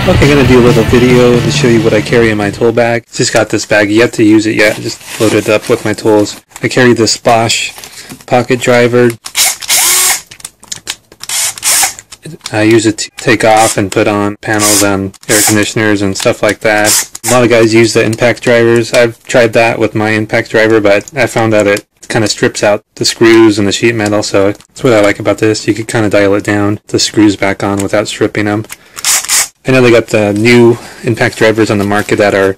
Okay, I'm going to do a little video to show you what I carry in my tool bag. Just got this bag, yet to use it yet, just loaded it up with my tools. I carry the Splash pocket driver. I use it to take off and put on panels on air conditioners and stuff like that. A lot of guys use the impact drivers. I've tried that with my impact driver, but I found that it kind of strips out the screws and the sheet metal, so that's what I like about this. You can kind of dial it down, the screws back on without stripping them. I know they got the new impact drivers on the market that are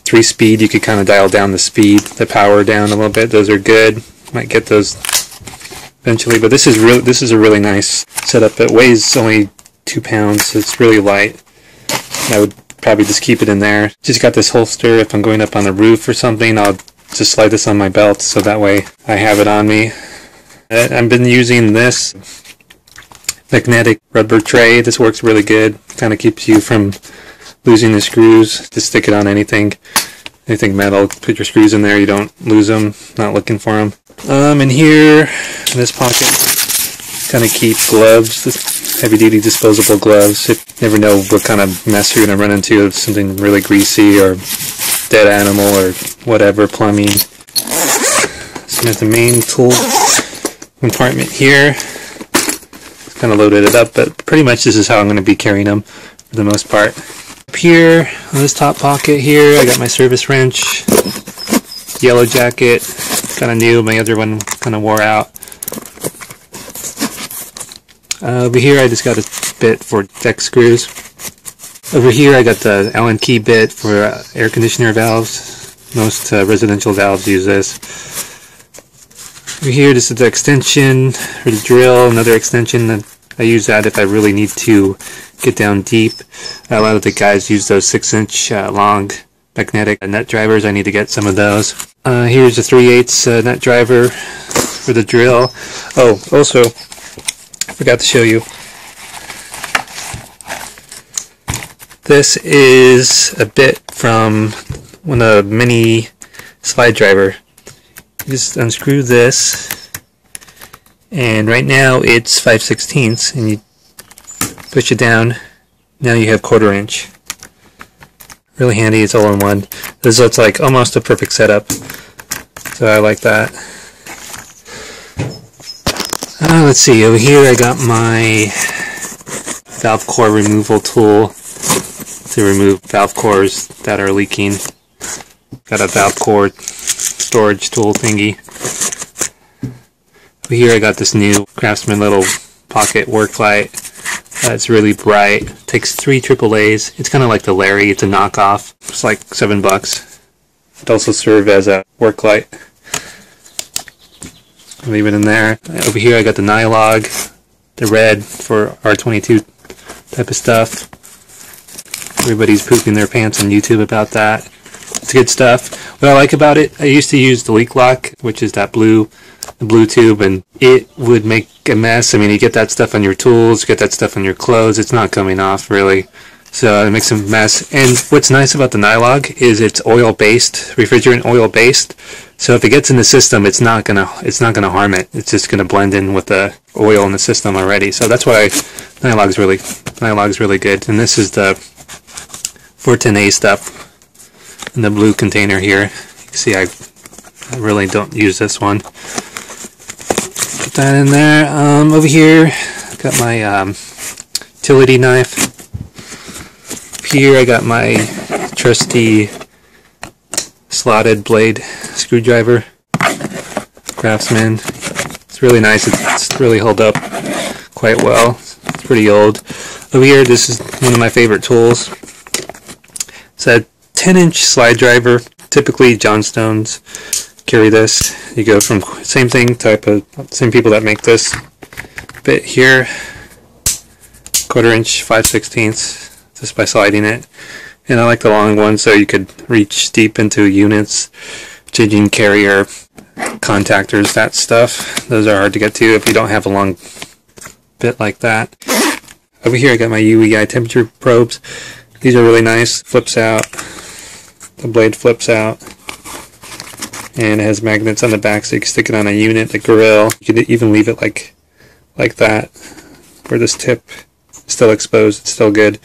3-speed. You could kind of dial down the speed, the power down a little bit. Those are good. Might get those eventually, but this is a really nice setup. It weighs only 2 pounds, so it's really light. I would probably just keep it in there. Just got this holster. If I'm going up on a roof or something, I'll just slide this on my belt, so that way I have it on me. I've been using this magnetic rubber tray. This works really good. Kind of keeps you from losing the screws. Just stick it on anything metal. Put your screws in there. You don't lose them. Not looking for them. In here, in this pocket, kind of keep gloves. This heavy-duty disposable gloves. You never know what kind of mess you're going to run into. If something really greasy or dead animal or whatever, plumbing. So got the main tool compartment here. Kind of loaded it up, but pretty much this is how I'm going to be carrying them for the most part. Up here, on this top pocket here, I got my service wrench, yellow jacket, kind of new, my other one kind of wore out. Over here I just got a bit for deck screws. Over here I got the Allen key bit for air conditioner valves. Most residential valves use this. Over here, this is the extension for the drill, another extension. I use that if I really need to get down deep. A lot of the guys use those 6-inch long magnetic nut drivers. I need to get some of those. Here's a 3/8 nut driver for the drill. Oh, also, I forgot to show you. This is a bit from one of the mini slide driver. You just unscrew this, and right now it's 5/16, and you push it down. Now you have 1/4 inch. Really handy. It's all in one. This looks like almost a perfect setup, so I like that. Let's see. Over here I got my valve core removal tool to remove valve cores that are leaking. Got a valve core storage tool thingy. Over here I got this new Craftsman little pocket work light. It's really bright. Takes 3 AAAs. It's kind of like the Larry. It's a knockoff. It's like $7. It also serves as a work light. Leave it in there. Over here I got the Nylog, the red for R22 type of stuff. Everybody's pooping their pants on YouTube about that. It's good stuff. What I like about it, I used to use the leak lock, which is that blue tube, and it would make a mess. I mean, you get that stuff on your tools, get that stuff on your clothes, it's not coming off really. So it makes a mess. And what's nice about the Nylog is it's oil-based, refrigerant oil-based. So if it gets in the system, it's not gonna harm it. It's just gonna blend in with the oil in the system already. So that's why Nylog's really good. And this is the 410A stuff in the blue container here. You can see I really don't use this one. Put that in there. Over here, got my utility knife. Here I got my trusty slotted blade screwdriver. Craftsman. It's really nice. It's really held up quite well. It's pretty old. Over here, this is one of my favorite tools. It's a 10-inch slide driver. Typically Johnstones carry this. You go from same people that make this bit here, 1/4 inch, 5/16, just by sliding it. And I like the long one so you could reach deep into units, changing carrier, contactors, that stuff. Those are hard to get to if you don't have a long bit like that. Over here I got my UEI temperature probes. These are really nice. Flips out. The blade flips out. And it has magnets on the back so you can stick it on a unit, the grill. You can even leave it like that, where this tip is still exposed. It's still good.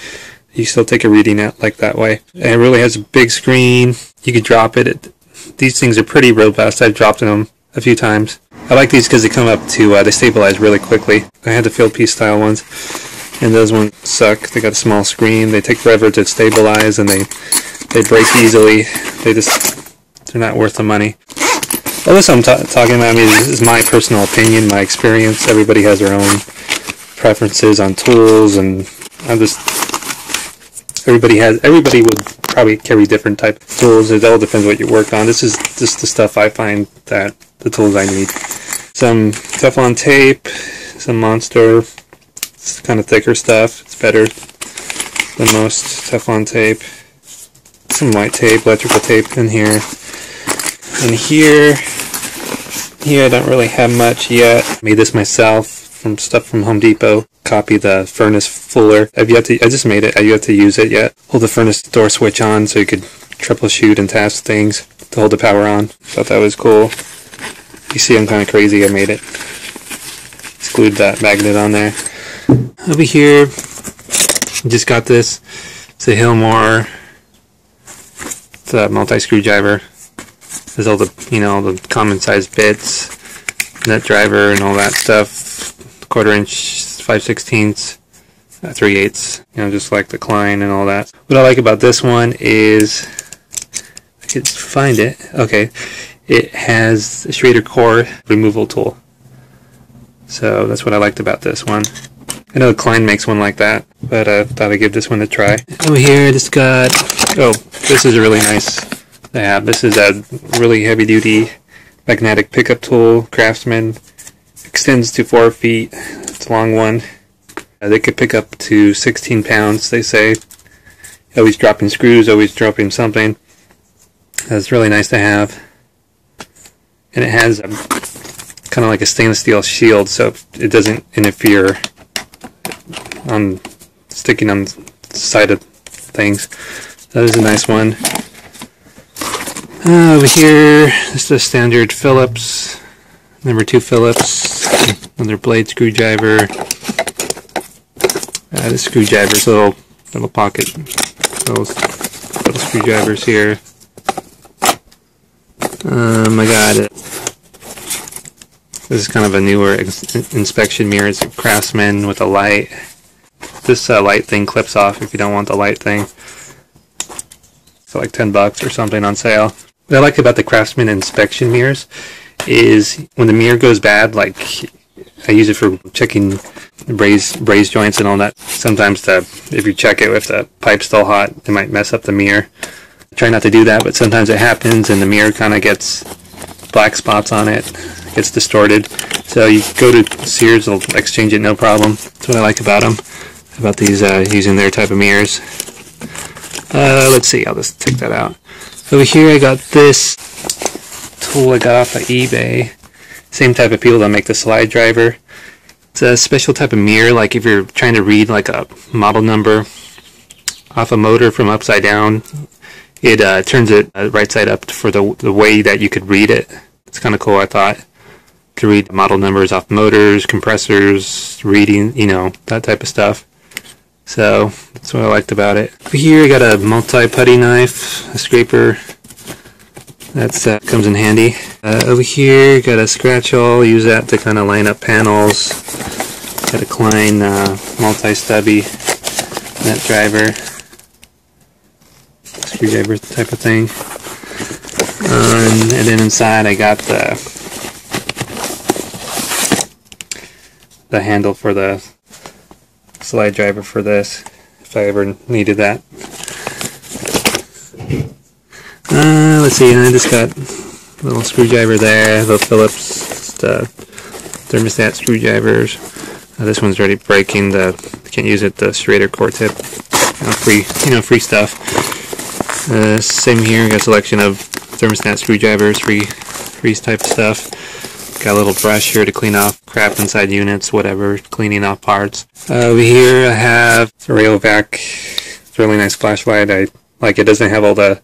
you still take a reading out like that way. And it really has a big screen. You could drop it. These things are pretty robust. I've dropped them a few times. I like these because they come up to, they stabilize really quickly. I had the field piece style ones, and those ones suck. They got a small screen. They take forever to stabilize, and they break easily. They're not worth the money. All this I'm talking about, I mean, this is my personal opinion, my experience. Everybody has their own preferences on tools, and everybody would probably carry different type of tools. It all depends what you work on. This is just the stuff I find that the tools I need. Some Teflon tape, some Monster. It's kind of thicker stuff. It's better than most Teflon tape. Some white tape, electrical tape in here. And here I don't really have much yet. Made this myself from stuff from Home Depot. Copy the furnace fuller. I just made it. You have to use it yet. Hold the furnace door switch on so you could troubleshoot and task things to hold the power on. Thought that was cool. You see I'm kind of crazy. I made it. Just glued that magnet on there. Over here, just got this. It's a Hillmore. It's a multi-screwdriver. There's all the, the common size bits, nut driver and all that stuff. 1/4 inch, 5/16, 3/8, just like the Klein and all that. What I like about this one is, I could find it. Okay, it has a Schrader core removal tool. So that's what I liked about this one. I know Klein makes one like that, but I thought I'd give this one a try. Over here, I just got, this is a really nice to have. This is a really heavy duty magnetic pickup tool, Craftsman. Extends to 4 feet. It's a long one. They could pick up to 16 pounds, they say. Always dropping screws, always dropping something. It's really nice to have. And it has kind of like a stainless steel shield, so it doesn't interfere on sticking on the side of things. That is a nice one. Over here, just a standard Phillips, number 2 Phillips, another blade screwdriver. This screwdriver's little pocket, little screwdrivers here. I got it. This is kind of a newer inspection mirror. It's a Craftsman with a light. This light thing clips off if you don't want the light thing. It's like $10 or something on sale. What I like about the Craftsman inspection mirrors is when the mirror goes bad, like I use it for checking braze joints and all that. Sometimes if you check it if the pipe's still hot, it might mess up the mirror. I try not to do that, but sometimes it happens and the mirror kind of gets black spots on it, gets distorted. So you go to Sears, they'll exchange it no problem. That's what I like about them, about these using their type of mirrors. Let's see, I'll just take that out. Over here I got this tool I got off of eBay. Same type of people that make the slide driver. It's a special type of mirror, like if you're trying to read like a model number off a motor from upside down, it turns it right side up for the way that you could read it. It's kind of cool, I thought, to read model numbers off motors, compressors, reading, that type of stuff. So that's what I liked about it. Over here I got a multi-putty knife, a scraper. That comes in handy. Over here got a scratch awl. Use that to kind of line up panels. Got a Klein multi-stubby nut driver, screwdriver type of thing. And then inside I got the handle for the slide driver for this, if I ever needed that. Let's see, and I just got a little screwdriver there, little Phillips, thermostat screwdrivers. This one's already breaking. Can't use it. The Schrader core tip, free stuff. Same here. Got a selection of thermostat screwdrivers, free type of stuff. Got a little brush here to clean off crap inside units, whatever, cleaning off parts. Over here I have a HVAC. It's a really nice flashlight. I like it. Doesn't have all the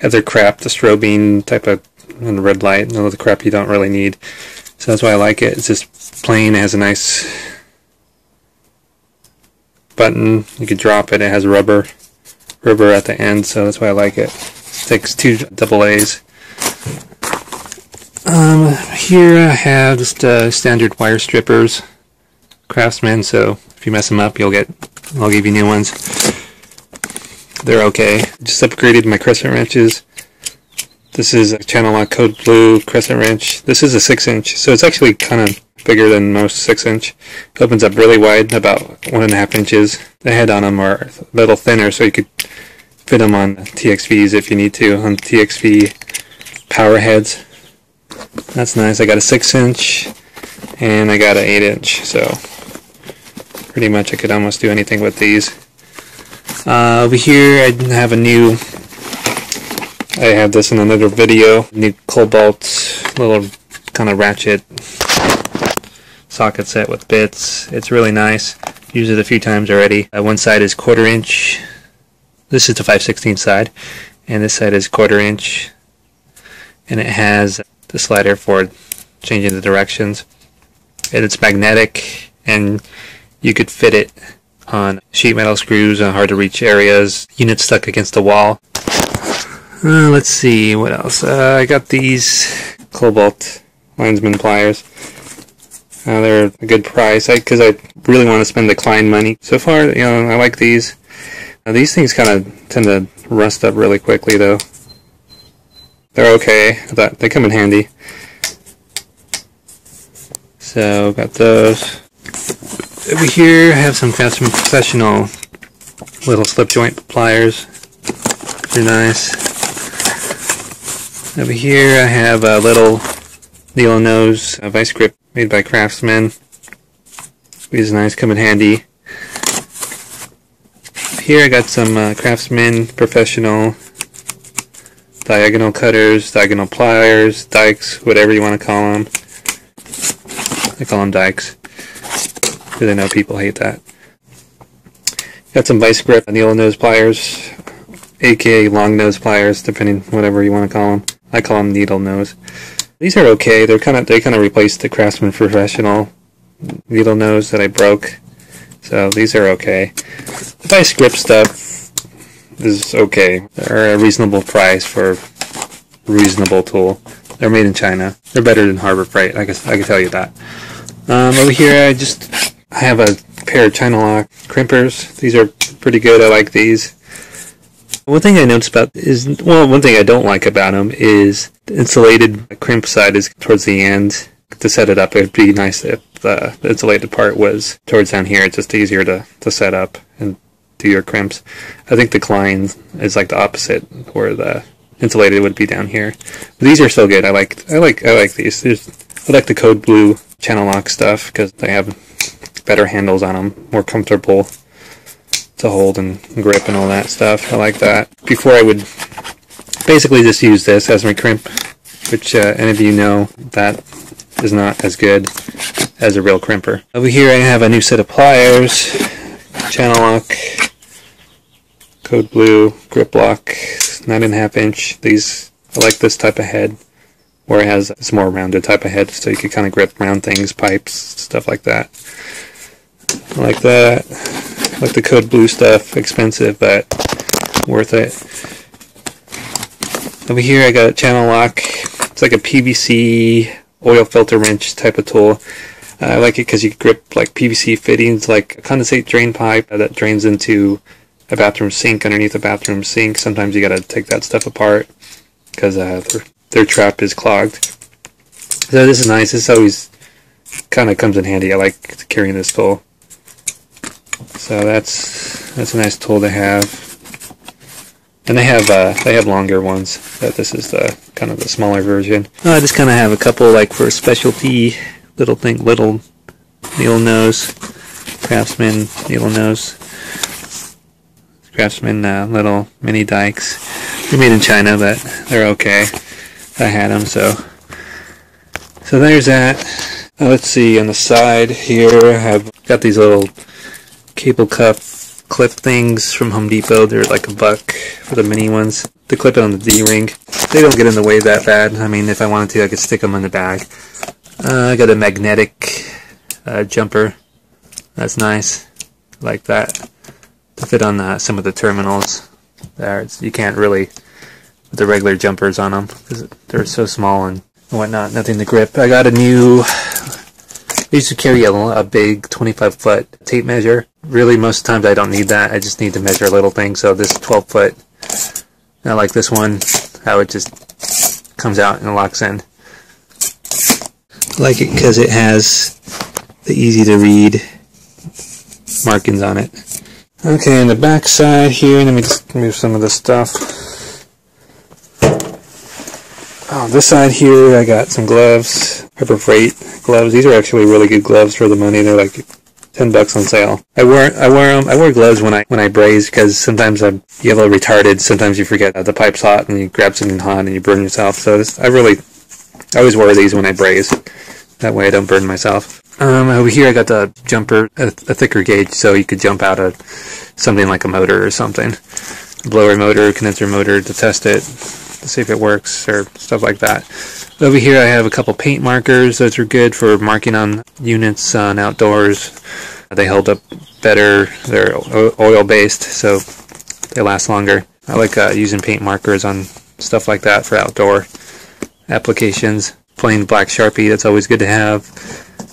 other crap, the strobing type of and the red light, and all the crap you don't really need. So that's why I like it. It's just plain. It has a nice button. You could drop it. It has rubber at the end, so that's why I like it. It takes 2 AA's. Here I have just standard wire strippers, Craftsman. So if you mess them up, I'll give you new ones. They're okay. Just upgraded my crescent wrenches. This is a channel lock code blue crescent wrench. This is a 6-inch, so it's actually kind of bigger than most 6-inch. It opens up really wide, about 1.5 inches. The head on them are a little thinner, so you could fit them on TXVs if you need to, on TXV power heads. That's nice. I got a 6-inch and I got an 8-inch, so pretty much I could almost do anything with these. Over here I have I have this in another video, new Cobalt little kind of ratchet socket set with bits. It's really nice. Used it a few times already. One side is 1/4 inch. This is the 5/16 side, and this side is 1/4 inch, and it has the slider for changing the directions. And it's magnetic, and you could fit it on sheet metal screws on hard to reach areas, units stuck against the wall. Let's see what else. I got these Cobalt linesman pliers. They're a good price because I really want to spend the Klein money. So far, I like these. These things kind of tend to rust up really quickly, though. They're okay. They come in handy. So got those. Over here, I have some professional little slip joint pliers. They're nice. Over here, I have a little needle nose vice grip made by Craftsman. These are nice, come in handy. Here I got some Craftsman professional diagonal cutters, diagonal pliers, dikes, whatever you want to call them. I call them dikes, because I know people hate that. Got some vice grip needle nose pliers, aka long nose pliers, depending whatever you want to call them. I call them needle nose. These are okay. They kind of replaced the Craftsman Professional needle nose that I broke. So these are okay. The vice grip stuff is okay. They're a reasonable price for a reasonable tool. They're made in China. They're better than Harbor Freight. I can tell you that. Over here I have a pair of China lock crimpers. These are pretty good. I like these. One thing I noticed about one thing I don't like about them is the insulated crimp side is towards the end. To set it up, it would be nice if the insulated part was towards down here. It's just easier to set up and do your crimps. I think the Klein is like the opposite, where the insulated would be down here. But these are still good. I like these. I like the code blue channel lock stuff because they have better handles on them, more comfortable to hold and grip and all that stuff. I like that. Before I would basically just use this as my crimp, which any of you know that is not as good as a real crimper. Over here I have a new set of pliers, channel lock, code blue, grip lock, 9.5 inch. These, I like this type of head, where it's more rounded type of head, so you can kind of grip round things, pipes, stuff like that. I like that. I like the code blue stuff, expensive but worth it. Over here I got a channel lock. It's like a PVC oil filter wrench type of tool. I like it because you can grip like PVC fittings, like a condensate drain pipe that drains into a bathroom sink underneath a bathroom sink. Sometimes you gotta take that stuff apart because their trap is clogged. So this is nice. This always kind of comes in handy. I like carrying this tool. So that's a nice tool to have. And they have longer ones, but this is the kind of the smaller version. I just kind of have a couple like for specialty little needle nose, Craftsman needle nose, Craftsman little mini dikes. They're made in China, but they're okay. I had them, so there's that. Let's see, on the side here I have got these little cable cuff clip things from Home Depot. They're like $1 for the mini ones. They clip it on the D-ring. They don't get in the way that bad. I mean, if I wanted to, I could stick them in the bag. I got a magnetic jumper. That's nice. like that to fit on some of the terminals there. You can't really with the regular jumpers on them because they're so small and whatnot. Nothing to grip. I got a new. I used to carry a big 25-foot tape measure. Really, most times I don't need that. I just need to measure little things. So this 12-foot, I like this one, how it just comes out and locks in. I like it because it has the easy to read markings on it. Okay, on the back side here, let me just move some of this stuff. On this side here, I got some gloves, Harbor Freight gloves. These are actually really good gloves for the money. They're like $10 on sale. I wear gloves when I braze because sometimes you get a little retarded. Sometimes you forget the pipe's hot and you grab something hot and you burn yourself. So I always wear these when I braze. That way I don't burn myself. Over here I got the jumper, a thicker gauge, so you could jump out of something like a motor or something. A blower motor, condenser motor to test it, to see if it works or stuff like that. Over here I have a couple paint markers. Those are good for marking on units on outdoors. They hold up better. They're oil-based, so they last longer. I like using paint markers on stuff like that for outdoor applications. Plain black Sharpie, that's always good to have.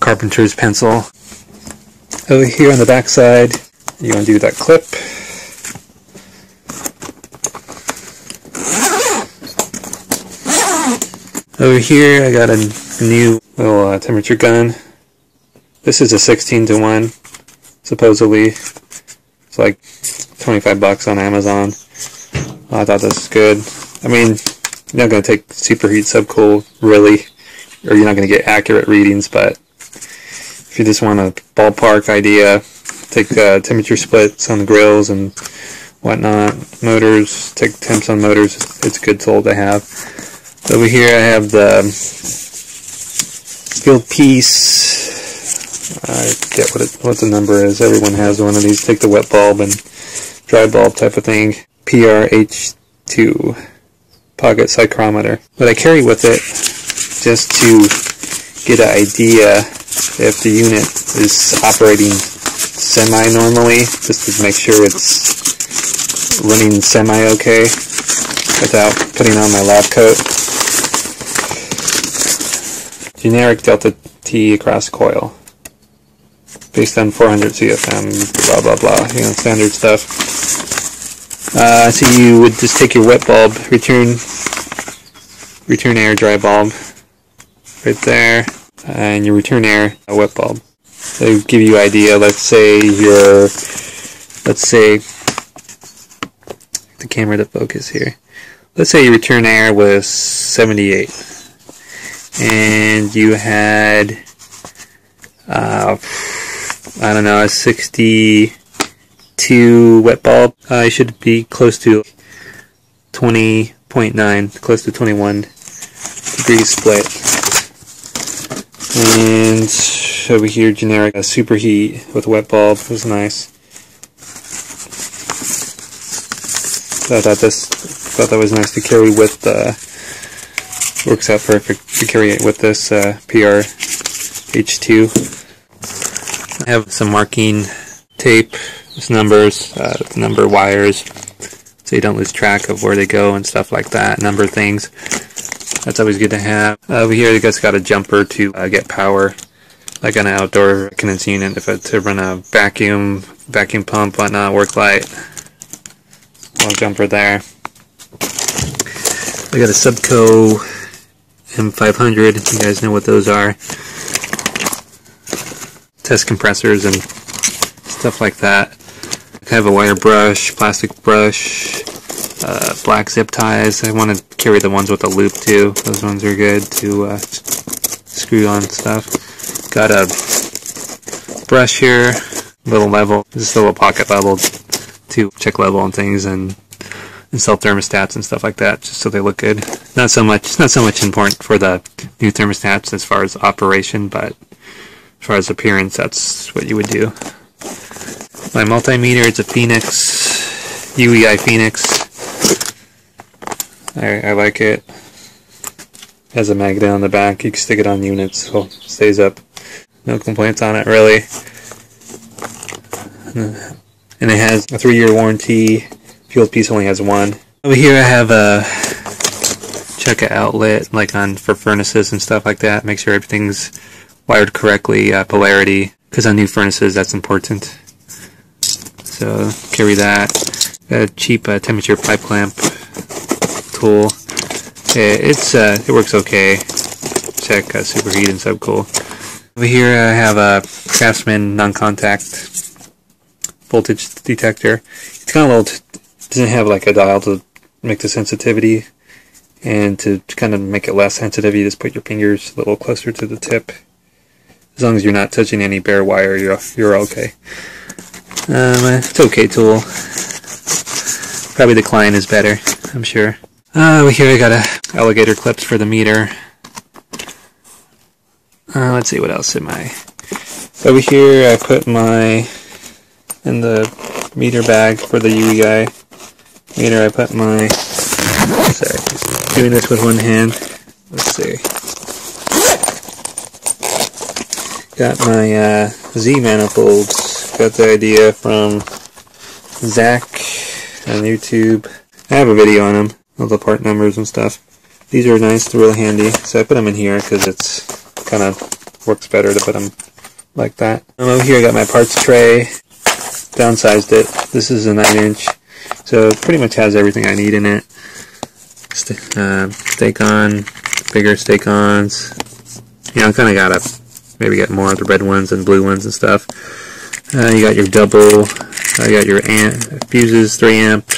Carpenter's pencil. Over here on the back side, you want to do that clip. Over here I got a new little temperature gun. This is a 16:1, supposedly. It's like $25 on Amazon. I thought this was good. I mean, you're not going to take superheat subcool, really, or you're not going to get accurate readings, but if you just want a ballpark idea, take temperature splits on the grills and whatnot, motors, take temps on motors. It's a good tool to have. Over here I have the field piece. I forget what the number is. Everyone has one of these. Take the wet bulb and dry bulb type of thing. PRH2 pocket psychrometer. What I carry with it, just to get an idea if the unit is operating semi-normally, just to make sure it's running semi-okay without putting on my lab coat. Generic Delta T across coil, based on 400 CFM, blah blah blah, standard stuff. So you would just take your wet bulb, return air dry bulb, right there, and your return air wet bulb. They give you an idea. Let's say the camera to focus here. Let's say your return air was 78, and you had I don't know, a 62 wet bulb. I should be close to 20.9, close to 21 degree split. And over here, generic superheat with wet bulb was nice. So I thought that was nice to carry with the. Works out perfect to carry it with this PRH2. I have some marking tape, with numbers, number wires, so you don't lose track of where they go and stuff like that. Number things. That's always good to have. Over here, you guys got a jumper to get power, like an outdoor condenser unit, to run a vacuum pump, whatnot, work light. Little jumper there. I got a Subco M500. You guys know what those are. Test compressors and stuff like that. I have a wire brush, plastic brush, black zip ties. I want to carry the ones with a loop too. Those ones are good to screw on stuff. Got a brush here, little level, just a little pocket level to check level on things and install thermostats and stuff like that, just so they look good. Not so much important for the new thermostats as far as operation, but as far as appearance, that's what you would do. My multimeter, it's a Phoenix, UEI Phoenix. I like it. Has a magnet on the back. You can stick it on units, so it stays up. No complaints on it, really. and it has a 3-year warranty. Fuel piece only has 1. Over here I have a check outlet, like for furnaces and stuff like that. Make sure everything's wired correctly, polarity, because on new furnaces that's important. So carry that. A cheap temperature pipe clamp tool. It works okay. Check superheat and subcool. Over here I have a Craftsman non-contact voltage detector. It's kind of little. Doesn't have like a dial to make the sensitivity, and to kind of make it less sensitive, you just put your fingers a little closer to the tip. As long as you're not touching any bare wire, you're okay. It's an okay tool. Probably the client is better, I'm sure. Over here I got alligator clips for the meter. Let's see, what else am I? Over here I put in the meter bag for the UEI meter, I put my, sorry, just doing this with one hand. Let's see. Got my Z manifolds. Got the idea from Zach on YouTube. I have a video on them, all the part numbers and stuff. These are nice, they're really handy, so I put them in here because it's kind of works better to put them like that. Over here I got my parts tray. Downsized it. This is a 9-inch, so it pretty much has everything I need in it. Steak on, bigger steak ons. You know, I kind of gotta maybe get more of the red ones and blue ones and stuff. You got your double. I got your fuses, 3 amp.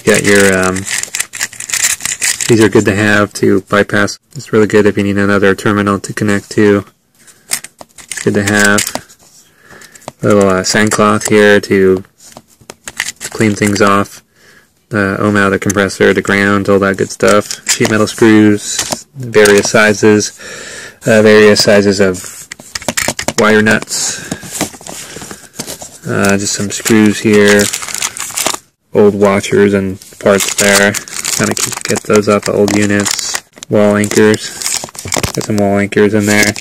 You got your these are good to have to bypass. It's really good if you need another terminal to connect to. It's good to have. A little sandcloth here to clean things off. The ohm out of the compressor, the ground, all that good stuff. Sheet metal screws, various sizes of wire nuts. Just some screws here. Old washers and parts there. Kind of get those off of old units. Wall anchors. Got some wall anchors in there.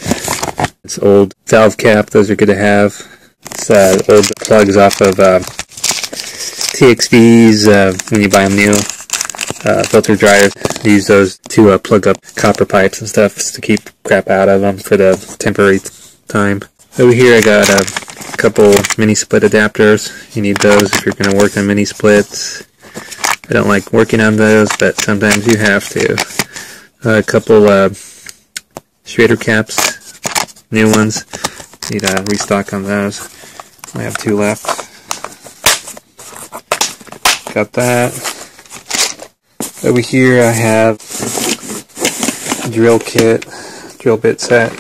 It's old valve cap. Those are good to have. It's old plugs off of TXVs when you buy them new. Filter dryers. Use those to plug up copper pipes and stuff to keep crap out of them for the temporary time. Over here I got a couple mini split adapters. You need those if you're going to work on mini splits. I don't like working on those, but sometimes you have to. A couple Schrader caps, new ones. Need to restock on those. I have 2 left. Got that. Over here I have a drill kit, drill bit set.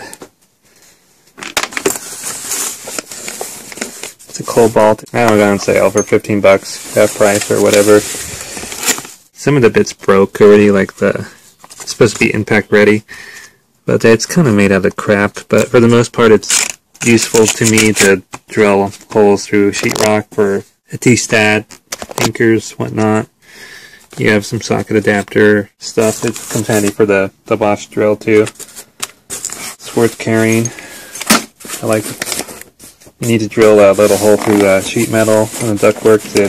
It's a Cobalt. I don't know, on sale for 15 bucks, half price or whatever. Some of the bits broke already, like it's supposed to be impact ready, but it's kind of made out of crap. But for the most part, it's useful to me to drill holes through sheetrock for a T-stat, anchors, whatnot. You have some socket adapter stuff. It comes handy for the Bosch drill too. It's worth carrying. I like it. You need to drill a little hole through sheet metal and the ductwork to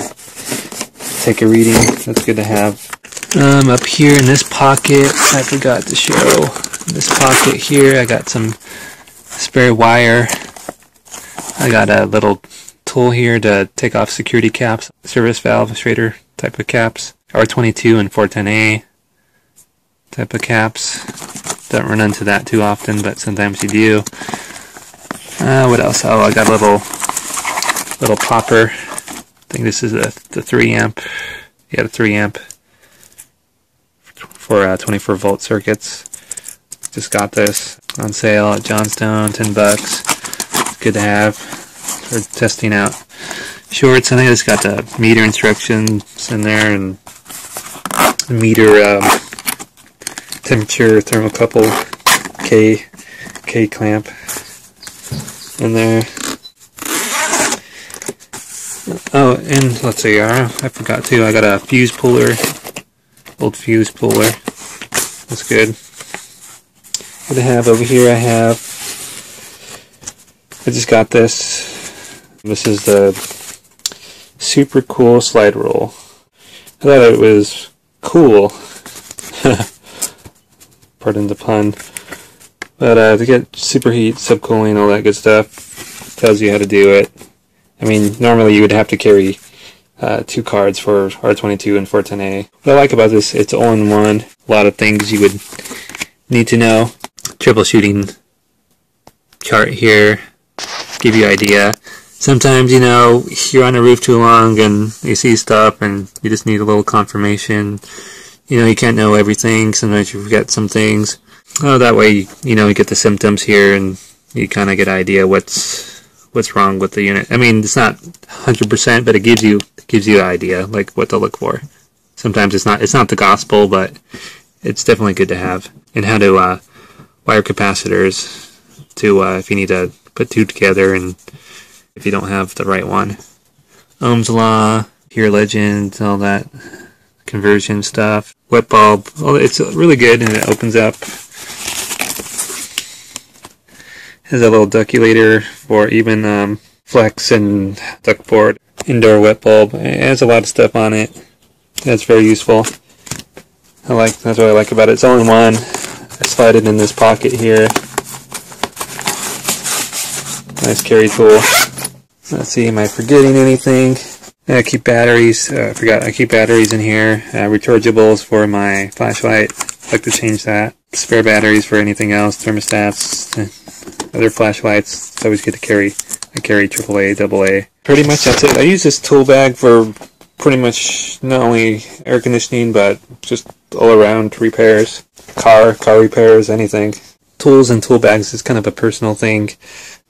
take a reading. That's good to have. Up here in this pocket, I forgot to show. In this pocket here, I got some spare wire. I got a little tool here to take off security caps, service valve, Schrader type of caps, R22 and 410A type of caps. Don't run into that too often, but sometimes you do. What else? Oh, I got a little popper. I think this is the 3 amp. Yeah, the 3 amp for 24 volt circuits. Just got this on sale at Johnstone, 10 bucks. Good to have for testing out shorts. I think it's got the meter instructions in there and the meter temperature thermocouple K clamp in there. Oh, and let's see, I forgot to. I got a fuse puller, old fuse puller. That's good. What I have over here, I just got this. This is the super cool slide rule. I thought it was cool. Pardon the pun. But to get superheat, subcooling, all that good stuff, tells you how to do it. I mean, normally you would have to carry 2 cards for R22 and 410A. What I like about this, it's all-in-one. A lot of things you would need to know. Troubleshooting chart here, give you idea. Sometimes, you know, you're on a roof too long and you see stuff and you just need a little confirmation. You know, you can't know everything. Sometimes you forget some things. Oh, that way, you know, you get the symptoms here and you kind of get an idea what's wrong with the unit. I mean, it's not 100%, but it gives you an idea, like what to look for. Sometimes it's not the gospel, but it's definitely good to have. And how to wire capacitors to if you need to put 2 together and if you don't have the right one. Ohm's law, here legends, all that conversion stuff. Wet bulb, oh, it's really good, and it opens up. Has a little duculator for even flex and duct board. Indoor wet bulb. It has a lot of stuff on it. That's very useful. That's what I like about it. It's all in one. I slide it in this pocket here. Nice carry tool. Let's see, am I forgetting anything? I keep batteries. I forgot. I keep batteries in here. Rechargeables for my flashlight. I like to change that. Spare batteries for anything else. Thermostats. Other flashlights. It's always good to carry. I carry AAA, AA. Pretty much that's it. I use this tool bag for pretty much not only air conditioning, but just all around repairs. Car repairs, anything. Tools and tool bags is kind of a personal thing.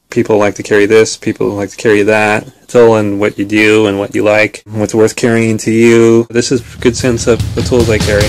People like to carry this, people like to carry that. It's all in what you do and what you like, what's worth carrying to you. This is a good sense of the tools I carry.